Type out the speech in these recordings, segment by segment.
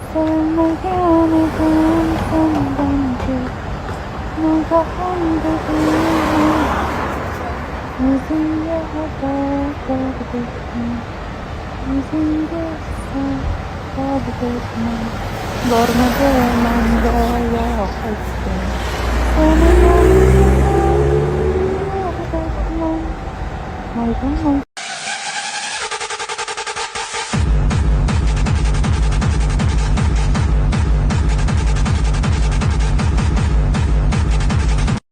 Sevmegenidim senden çok handedim yüzünde haber yüzünde sabretme görmedim ben de yok ettim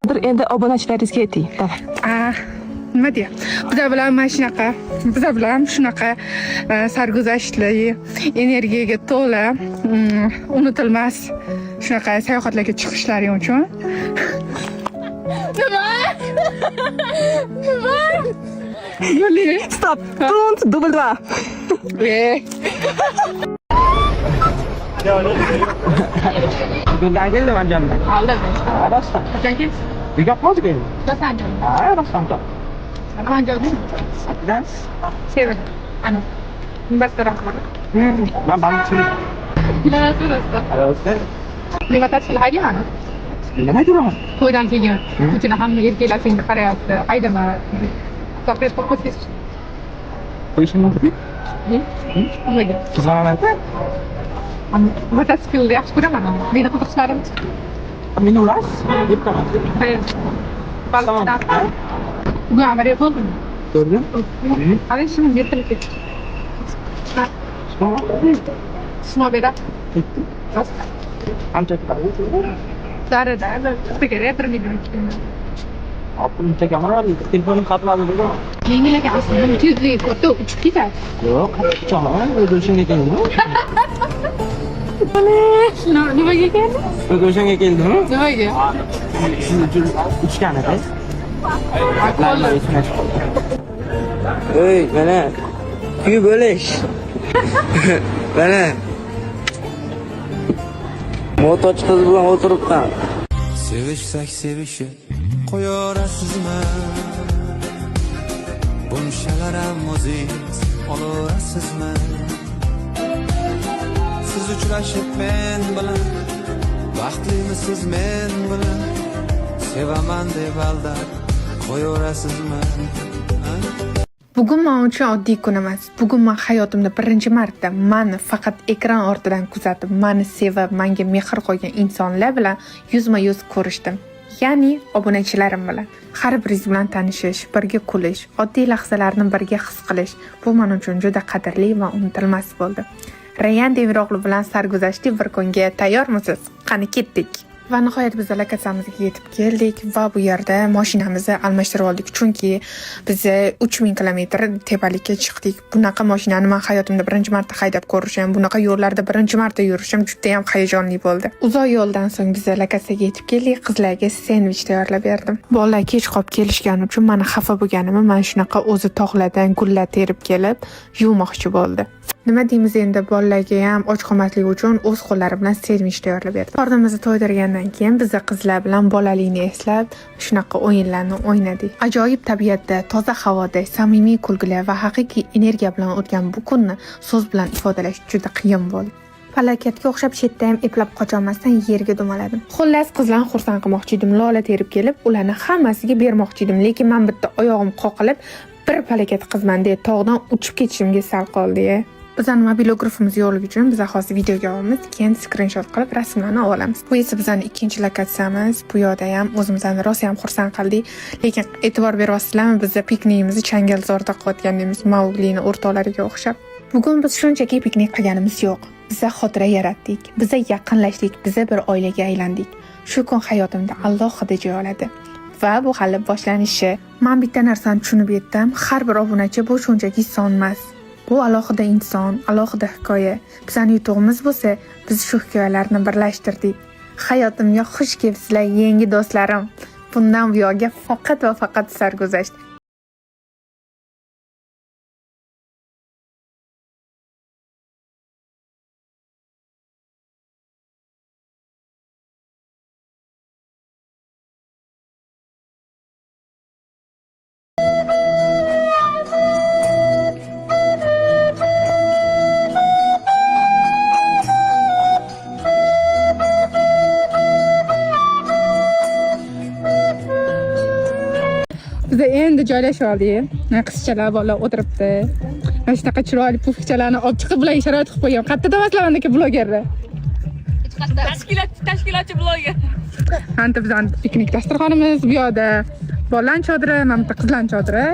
senin endi obunachilaringizga ayting. Nima deya? Bizlar bilan mana shunaqa, bizlar bilan shunaqa sarguzashtli, energiyaga to'la, unutilmas shunaqa sayohatlarga chiqishlaring uchun. Nima? Nima? Stop. Don't double 2. Gundang keldi manjamda. Aldım. Rostdan. Qachon Uyga keldi. Qachon? Ha, rostdan. Qachon? Bilan. Sevdim. Ana. Bas rahmat. Ben balıkçıyım. Nima so'rasda? Rostdan. Nima tasvir haydayman? Nima deyapman? To'ydan keyin butun hamma erkaklar senga qarayapti. Haydama. Surpriz qilib qo'ysiz. Qo'yishim mumkin. Nimaga? Qizonaman. Mototsiklni yaxshi ko'raman. Meni qiziqishlarim. Meni urasiz? Deb qaraman. Balkondan. Bu amaliy bo'ldimi? Ko'rdin? Ana shuni yetilib ketdi. Sinov berib. Qancha? Darada, sigara 1 million. Opim tekamar telefonim qatmadi dedi. Yengilga aslida tezlik o'tib uchib ketadi. Yo'q, qachon o'zingga keldi. Nimaga keldi? O'zingga keldimi? Nimaga? Shuning uchun ichgan edi. Ey, mana kuy bo'lish. Mana motoch qiz bilan o'tiribman. Sevishsak sevishib qo'yorasizmi? Bunchalar ham o'zingiz olarasizmi? Siz uchrashib men bilan, baxtlimisiz men bilan, sevaman deb aldab qo'yorasizmi? Bugun men uchun oddiy kun emas. Bugun men hayotimda birinchi marta meni faqat ekran ortidan kuzatib, meni sevib, menga mehr qo'ygan insonlar bilan yuzma-yuz ko'rishdim. Ya'ni obunachilarim bilan. Har biriz bilan tanishish, birga kulish, oddiy lahzalarni birga his qilish bu men uchun juda qadrli va unutilmas bo'ldi. Rayyan Demirog'lu bilan sarguzashtli bir kunga tayyormisiz? Qani ketdik. Va nihoyat biz lokatsiyamizga yetib keldik va bu yerda mashinamizni almashtirib oldik. Chunki biz 3000 kilometr tepalikka chiqdik. Bunaqa mashinani men hayotimda birinchi marta haydab ko'rishim, bunaqa yo'llarda birinchi marta yurishim juda ham hayajonli bo'ldi. Uzoq yo'ldan so'ng biz lokatsiyaga yetib keldik. Qizlarga sendvich tayyorlab berdim. Bolalar kech qolib kelishgani uchun meni xafa bo'lganimni mana shunaqa o'zi tog'lardan gullar terib kelib yuvmoqchi bo'ldi. Nima deymiz endi, bolalarga ham och qolmaslik uchun o'z qo'llari bilan sendvich tayyorlab berdi. Qornimizni to'ydirgandan keyin biz qizlar bilan bolalikni eslab shunaqa o'yinlarni o'ynadik. Ajoyib tabiatda, toza havoda, samimiy kulgular va haqiqiy energiya bilan o'tgan bu kunni so'z bilan ifodalash juda qiyin bo'ldi. Falokatga o'xshab chetda ham eplab qocholmasdan yerga dumaladim. Xullas qizlarni xursand qilmoqchi edim, lola terib kelib, ularni hammasiga bermoqchi edim, lekin men bitta oyog'im qoqilib, bir falokat qizman deb tog'dan uchib ketishimga sal qoldi. Bizning mobilografimiz yo'qligi uchun biz hozir videoga olamiz, keyin screenshot qilib rasmlarni olamiz. Bu esa bizning ikkinchi lokatsiyamiz. Bu yerda ham o'zimizni rosa ham xursand qildik. Lekin e'tibor beryapsizlarmi, biz piknikimizni Changalzorda qilayotganimiz Mauglining o'rtoqlariga o'xshab. Bugun biz shunchaki piknik qilganimiz yo'q. Biz xotira yaratdik, biz yaqinlashdik, biz bir oilaga aylandik. Shu kun hayotimda alohida joy oladi. Va bu hali boshlanishi. Men bitta narsani tushunib yetdim, har bir obunachi bu shunchaki son emas. Bu alohida inson, alohida hikoya. Bizning yutug'imiz bo'lsa, biz shu hikoyalarni birlashtirdik. Hayotimga xush kelibsizlar, yangi do'stlarim. Bundan buyoqqa faqat va faqat sarguzasht. Stolda joylashib oldik. Qizchalar bola o'tiribdi. Mana shunaqa chiroyli pufchalarni olib chiqib bularga sharoit qilib qo'ygan. Qayerda topasizlar aka blogerni? Tashkilotchi bloger. Hanta bizning piknik dasturxonimiz bu yoqda bolalar chodiri, mana bu qizlar chodiri.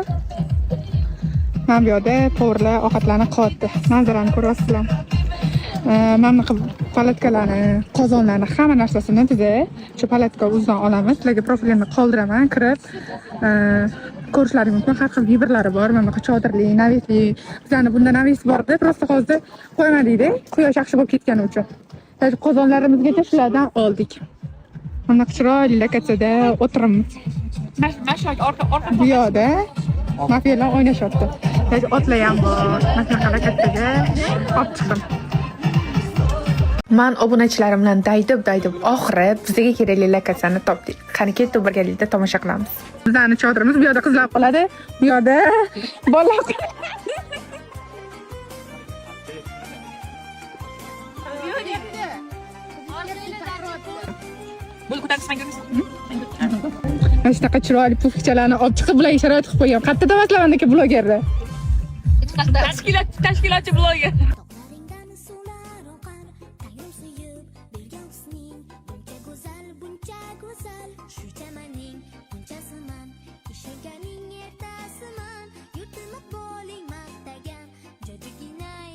Mana bu yoqda to'g'rilar ovqatlarni qilyapti. Manzarani ko'ryapsizlar. Mana bu palatkalarni, qozonlarni, hamma narsasini biz shu palatka o'zidan olamiz. Sizlarga profilini qoldiraman, kirib ko'rishlaringiz mumkin. Har xil vibrlari bor. Mana bu chodirli, navisli. Bizning bunda navis bor-da, prosta hozir qo'ymadik-da. Quyosh yaxshi bo'lib ketgani uchun. Qozonlarimizgacha shulardan oldik. Mana chiroyli lokatsiyada o'tiramiz. Bu yoqda mafiyalar o'ynashyapti. Otlar ham bor. Mana shunaqa lokatsiyaga olib chiqdim. Men obunachilarim bilan daydib oxiri bizga kerakli lokatsiyani topdik. Qani ketib birgalikda tomosha qilamiz. Bizning chodirimiz bu yoqda qizlar qoladi. Bu yoqda bolalar. Mana shunaqa chiroyli pufchalarni olib chiqib bularga sharoit qilib qo'ygan. Qayerda topasizlar aka blogerni? Tashkilotchi bloger.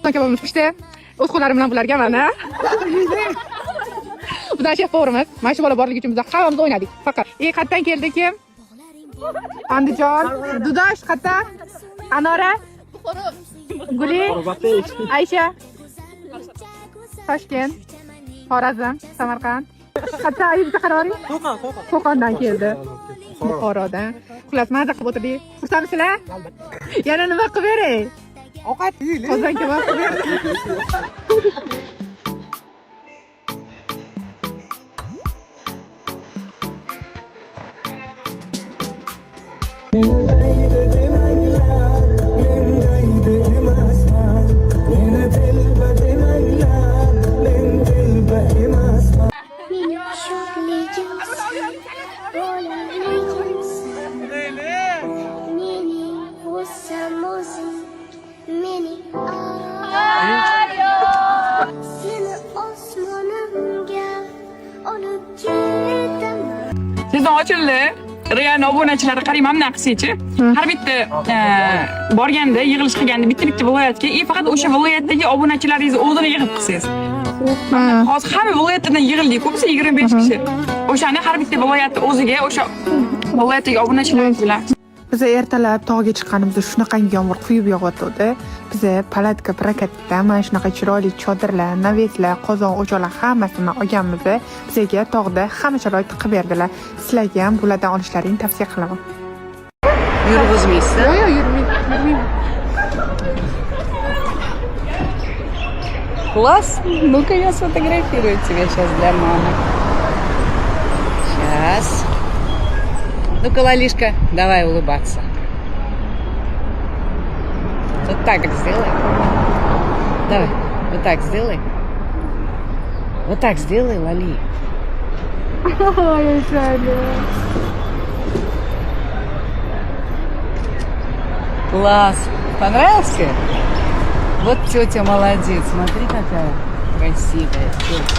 Aka bo'lmish işte. O'z qo'llarim bilan bularga mana. Bizning chef borimiz. Mana shu bola borligi uchun biz hammamiz o'ynadik. Faqat qayerdan keldi kim? Andijon, Dudosh qayerdan? Anora, Guli, Aysha, Toshkent, Xorazm, Samarqand. Qayerdan ayibda qaroring? Qo'qondan keldi. Buxorodan. Xullas, mazza qilib o'tirdik. Xursandmisizlar? Yana nima qilib beray? Ovqat yeylik. Qozon kebab qilib beray. Sizdan ochildi. Real obunachilari qarang mana bunaqa qilsa-chi. Har bitta borganda, yig'ilish qilganda bitta viloyatga, faqat o'sha viloyatdagi obunachilaringiz o'zini yig'ib qilsangiz. Hozir hamma viloyatdan yig'ildik, ko'psa 25 kishi. O'shani har bitta viloyatni o'ziga, o'sha viloyatdagi obunachilaringiz bilan. Biz ertalab tog'ga chiqqanimizda shunaqangi yomg'ir quyib yog'yotdi. Biz palatka prokatda mana shunaqa chiroyli chodirlar, navetlar, qozon o'choqlar hammasini olganmiz. Bizga tog'da hamma sharoit qilib berdilar. Sizlarga ham bulardan olishlaringni tavsiya qilaman. Yurg'izmaysiz? Yo'q, yurmayman. Класс. Ну-ка я сфотографирую тебя сейчас для мамы. Сейчас. Ну-ка, Лалишка, давай улыбаться. Вот так сделай. Давай, вот так сделай. Вот так сделай, Лали. Ой, Жаня. Класс. Понравился? Вот тетя молодец. Смотри, какая красивая тетя.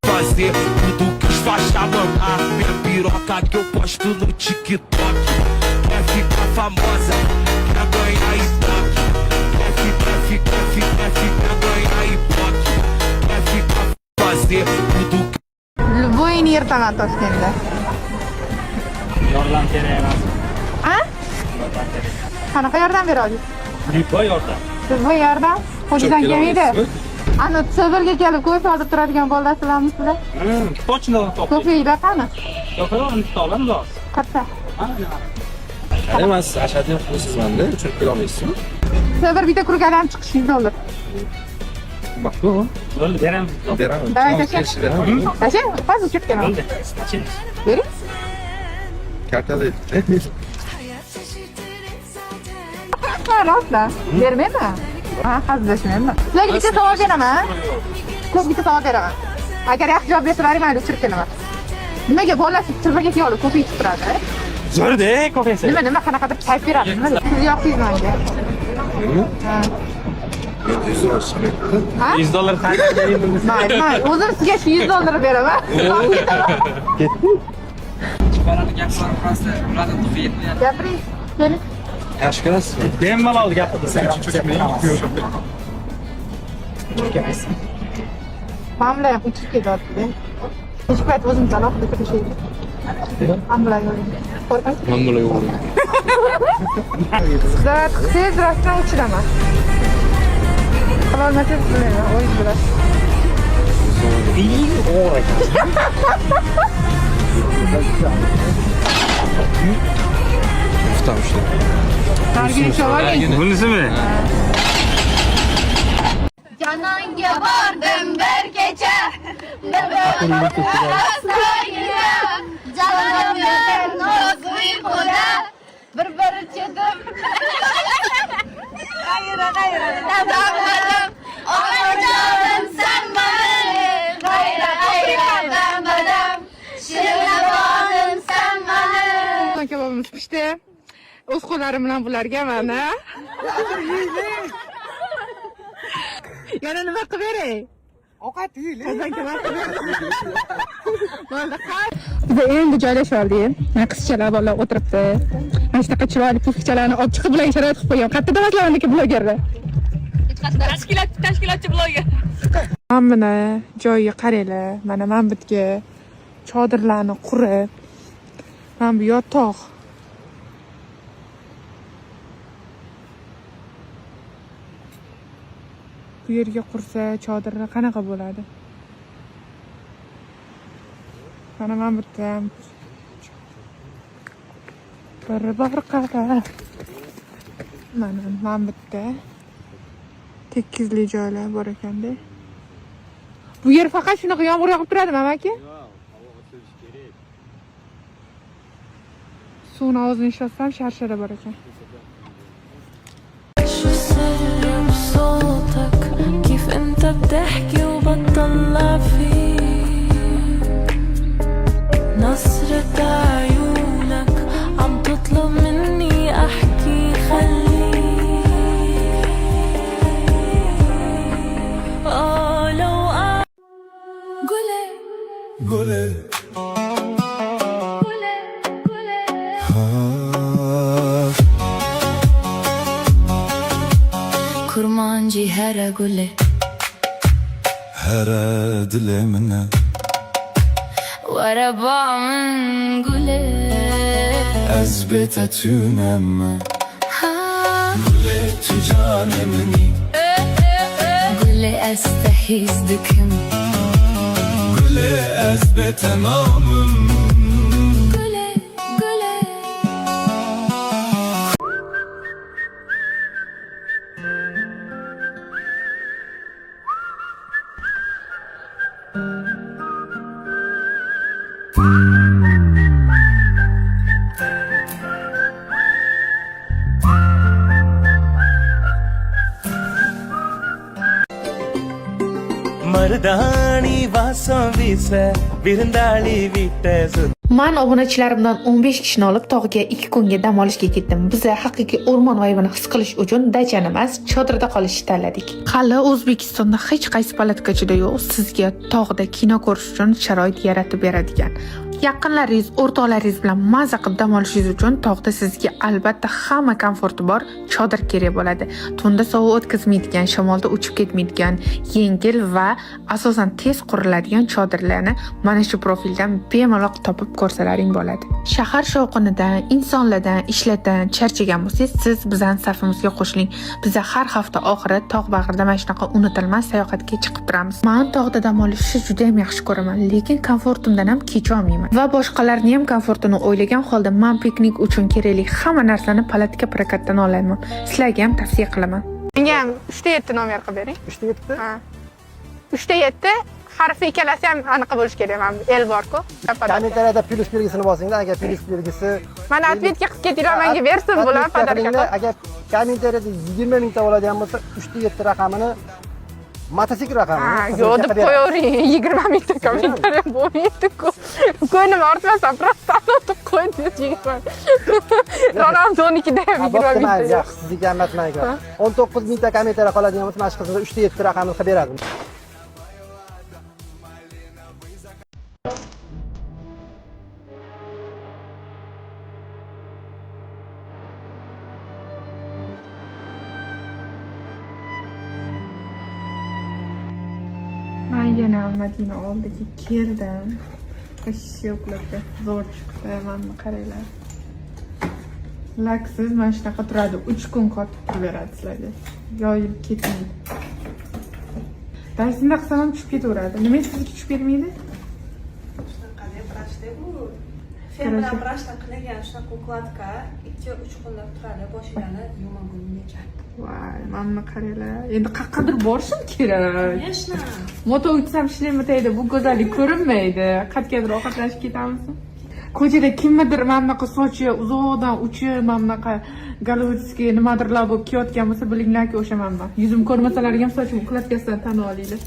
Fazer tudo que os faixa mamar. Minha piroca que eu posto no TikTok. Quer ficar famosa, quer ganhar ibope. Quer ficar ganhar ibope. Quer ficar fazer tudo que Любой ertaman Toshkentda. Yordam kerak emas. Ha? Qanaqa yordam beradi? Любой yordam. Любой yordam? Qo'lidan kelmaydi. Ana Severga kelib ko'p olib turadigan bolalar sizlarmisizlar? Точно top. Ko'pinglar qani? Yo'q, uni olamiz hozir. Qayerda? Emas, ashaddiy xursizmanda, tushirib kela olmaysizmi? Sever bitta kurgadan chiqish $100. Bo'ldi, beramiz. Давай, tasha. Tasha, hozir uchib kelaman. Bo'ldi. Bering. Rostla. Bermayman. Ha, hazillashmayman. Sizlarga bitta savol beraman. Ko'p bitta savol beraman. Agar yaxshi javob bersalaring, mayli uchirib kelaman. Nimaga bolasi turmaga kiyolib ko'payib turadi? Zo'rda, ko'paysa. Nima qanaqadir kayf beradi? Nima? Siz yoqdingiz menga. Ha. $100 qancha? Mayli. O'zim sizga shu $100 beraman. Gapiring. Keling. Yaxshi ko'rasiz. Bemalol gapirsan. Mamla ham uchib ketyapti. Hech payt o'zim alohida kirishaydi. Mamla yo'q. Qo'rqasiz? Mamla yo'q. Sizlar tez rostdan uchiraman. Qilolmasangiz bilmayman, o'yin bilasiz. Targil shovaling. Bunisimi? Cananga vardım bir gece hastayına Canım yedim noz uykuda Bir çedim Adamladım Olacağım sen bana Gayra ben badam Şirinledim sen bana Kebabimiz pishdi. O'z qo'llarim bilan bularga mana. Yana nima qilib beray? Ovqat yeylik. Biz endi joylashib oldik. Mana qizchalar bolalar o'tiribdi. Mana shunaqa chiroyli pufkachalarni olib chiqib bularga sharoit qilib qo'ygan. Qayerda damaslavandagi blogerlar? Tashkilotchi bloger. Mana joyiga qaranglar. Mana bu yerga chodirlarni qurib, mana bu yotoq. Bu yerga qursa chodirlar qanaqa bo'ladi? Mana bu yerda bir qara. Mana bu yerda tekizli joylar bor ekanda. Bu yer faqat shunaqa yomg'ir yog'ib turadimi, amaki? Suvni og'zini ishlatsam sharshara bor ekan. شو سر بصوتك كيف انت بتحكي وبتطلع فيك نظرة عيونك عم تطلب مني احكي خليك لو قولي kurmancı hera gule Hera dilemine ورا من gule أثبت تونم Gule tücanemini gule استحيز دكم Gule أثبت تمامم gule gule मर्दानी वासों विसे बिरंदाली विटे Men obunachilarimdan 15 kishini olib tog'ga 2 kunga dam olishga ketdim. Biz haqiqiy o'rmon vaybini his qilish uchun dachani emas, chodirda qolishni tanladik. Hali O'zbekistonda hech qaysi palatkachida yo'q sizga tog'da kino ko'rish uchun sharoit yaratib beradigan. Yaqinlaringiz, o'rtoqlaringiz bilan maza qilib dam olishingiz uchun tog'da sizga albatta hamma komforti bor chodir kerak bo'ladi. Tunda sovuq o'tkazmaydigan, shamolda uchib ketmaydigan, yengil va asosan tez quriladigan chodirlarni mana shu profildan bemalol topib ko'rsalaring bo'ladi. Shahar shovqinidan, insonlardan, ishlardan charchagan bo'lsangiz, siz bizning safimizga qo'shiling. Biz har hafta oxiri tog' bag'rida mana shunaqa unutilmas sayohatga chiqib turamiz. Men tog'da dam olishni juda ham yaxshi ko'raman, lekin komfortimdan ham kecha olmayman. Va boshqalarning ham komfortini o'ylagan holda men piknik uchun kerakli hamma narsani palatka prokatdan olaman. Sizlarga ham tavsiya qilaman. Menga ham 3ta 7 nomer qilib bering. 3-7. Ha. 3ta 7 harfi ikkalasi ham aniq bo'lishi kerak. Mana bu el bor-ku. Kommentariyada plus belgisini bosinglar. Agar plus belgisi Mana ответga qilib ketinglar, menga bersin bular podarka. Agar kommentariyada 20 mingta bo'ladigan bo'lsa, 3-7 raqamini mototsikl raqamini. Ha, yo'q deb qo'yavering. 20 mingta kommentariy bo'lmaydi-ku. Ko'nglim ortmasa, просто anotib qo'ying. Ronaldoniki da 20 mingta. Yaxshi, sizga anlatmayman. 19 mingta kommentariy qoladigan bo'lsa, mana shu qizga 3-7 raqamini qilib beradi. Men yana Madina oldiga keldim. Qo'shyoqlarga zo'r chiqdi. Mana qaranglar. Laksiz mana shunaqa turadi. 3 kun qotib turaveradi sizlarga. Yoyib ketmaydi. Darsingda qilsam ham tushib ketaveradi. Nima sizga tushib ketmaydi? Fermada brashda qilingan shunaqa ukladka 2-3 kunlab turadi, boshingani yumagungacha. Voy, mana qaranglar. Endi qaqqadir borishim kerak. Конечно. Moto utsam ishlaymataydi, bu go'zallik ko'rinmaydi. Qatgadir ovqatlanishib ketamiz. Ko'chada kimnidir mana bunaqa sochi uzoqdan uchib, mana bunaqa Golovitskiy nimadirlar bo'lib kelayotgan bo'lsa, bilinglarki o'sha men. Yuzim ko'rmasalaring ham sochim ukladkasidan tanib olinglar.